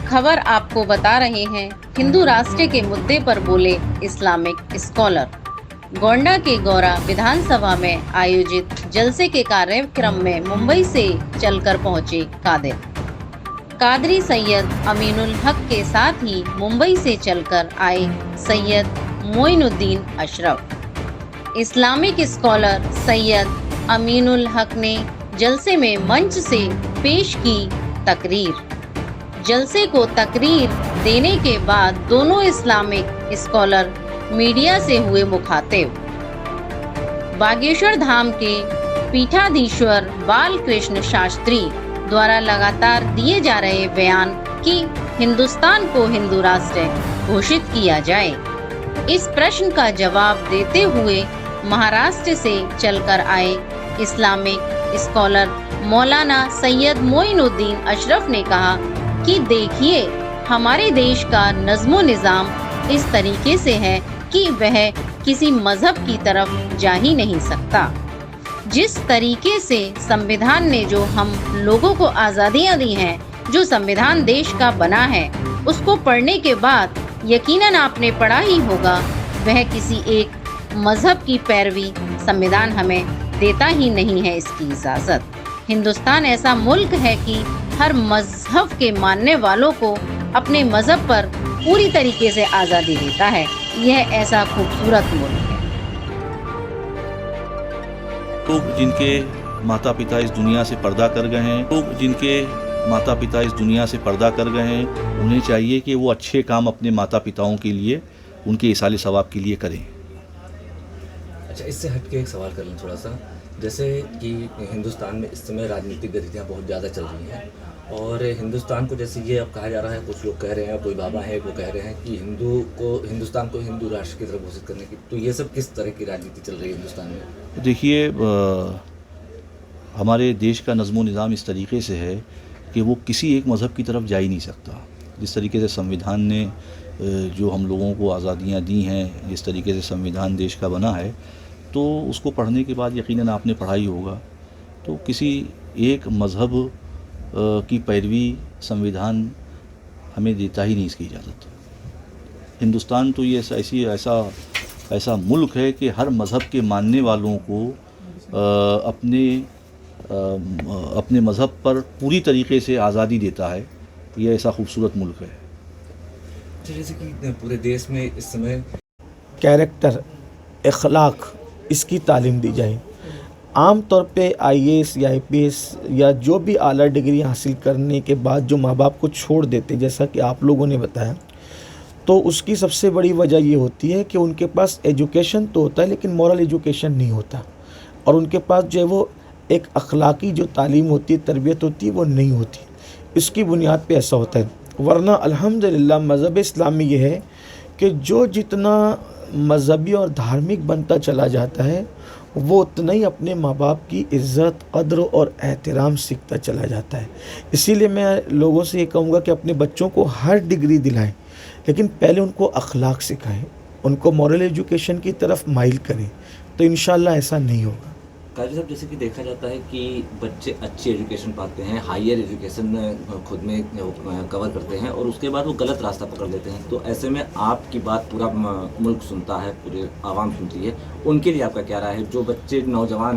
खबर आपको बता रहे हैं हिंदू राष्ट्र के मुद्दे पर बोले इस्लामिक स्कॉलर। गोंडा के गौरा विधानसभा में आयोजित जलसे के कार्यक्रम में मुंबई से चलकर पहुंचे कादरी सैयद अमीनुल हक के साथ ही मुंबई से चलकर आए सैयद मोइनुद्दीन अशरफ। इस्लामिक स्कॉलर सैयद अमीनुल हक ने जलसे में मंच से पेश की तकरीर। जलसे को तकरीर देने के बाद दोनों इस्लामिक स्कॉलर मीडिया से हुए मुखातिब। बागेश्वर धाम के पीठाधीश्वर बालकृष्ण शास्त्री द्वारा लगातार दिए जा रहे बयान कि हिंदुस्तान को हिंदू राष्ट्र घोषित किया जाए, इस प्रश्न का जवाब देते हुए महाराष्ट्र से चलकर आए इस्लामिक स्कॉलर मौलाना सैयद मोइनुद्दीन अशरफ ने कहा कि देखिए, हमारे देश का नज़्मो निज़ाम इस तरीके से है कि वह किसी मजहब की तरफ जा ही नहीं सकता। जिस तरीके से संविधान ने जो हम लोगों को आज़ादियाँ दी हैं, जो संविधान देश का बना है, उसको पढ़ने के बाद यकीनन आपने पढ़ा ही होगा, वह किसी एक मजहब की पैरवी संविधान हमें देता ही नहीं है इसकी इजाज़त। हिंदुस्तान ऐसा मुल्क है कि हर मजहब के मानने वालों को अपने मजहब पर पूरी तरीके से आज़ादी देता है। यह ऐसा खूबसूरत मुल्क है। लोग जिनके माता पिता इस दुनिया से पर्दा कर गए हैं, उन्हें चाहिए कि वो अच्छे काम अपने माता पिताओं के लिए, उनके इसाले सवाब के लिए करें। अच्छा, इससे हटके एक सवाल कर लें थोड़ा सा, जैसे कि हिंदुस्तान में इस समय राजनीतिक गतिविधियाँ बहुत ज़्यादा चल रही हैं और हिंदुस्तान को जैसे ये अब कहा जा रहा है, कुछ लोग कह रहे हैं, कोई बाबा है वो कह रहे हैं कि हिंदुस्तान को हिंदू राष्ट्र की तरफ घोषित करने की, तो ये सब किस तरह की राजनीति चल रही है हिंदुस्तान में? देखिए, हमारे देश का नज़्मो निज़ाम इस तरीके से है कि वो किसी एक मज़हब की तरफ जा ही नहीं सकता। जिस तरीके से संविधान ने जो हम लोगों को आज़ादियाँ दी हैं, जिस तरीके से संविधान देश का बना है, तो उसको पढ़ने के बाद यकीनन आपने पढ़ा ही होगा, तो किसी एक मज़हब की पैरवी संविधान हमें देता ही नहीं इसकी इजाज़त। हिंदुस्तान तो ये ऐसा मुल्क है कि हर मज़हब के मानने वालों को अपने मज़हब पर पूरी तरीके से आज़ादी देता है। ये ऐसा खूबसूरत मुल्क है। जैसे कि पूरे देश में इस समय कैरेक्टर, अखलाक, इसकी तालीम दी जाए। आम तौर पे आईएएस या आईपीएस या जो भी आला डिग्री हासिल करने के बाद जो माँ बाप को छोड़ देते, जैसा कि आप लोगों ने बताया, तो उसकी सबसे बड़ी वजह ये होती है कि उनके पास एजुकेशन तो होता है लेकिन मॉरल एजुकेशन नहीं होता, और उनके पास जो है वो एक अखलाकी जो तालीम होती है, तरबियत होती है, वो नहीं होती। इसकी बुनियाद पे ऐसा होता है। वरना अल्हम्दुलिल्लाह मज़हब इस्लाम में ये है कि जो जितना मज़हबी और धार्मिक बनता चला जाता है, वो उतना ही अपने माँ बाप की इज़्ज़त, क़द्र और एहतराम सीखता चला जाता है। इसीलिए मैं लोगों से ये कहूँगा कि अपने बच्चों को हर डिग्री दिलाएं, लेकिन पहले उनको अखलाक सिखाएं, उनको मॉरल एजुकेशन की तरफ माइल करें, तो इंशाअल्लाह ऐसा नहीं होगा। काजी साहब, जैसे कि देखा जाता है कि बच्चे अच्छी एजुकेशन पाते हैं, हायर एजुकेशन खुद में कवर करते हैं और उसके बाद वो गलत रास्ता पकड़ लेते हैं, तो ऐसे में आपकी बात पूरा मुल्क सुनता है, पूरे आवाम सुनती है, उनके लिए आपका क्या राय है? जो बच्चे नौजवान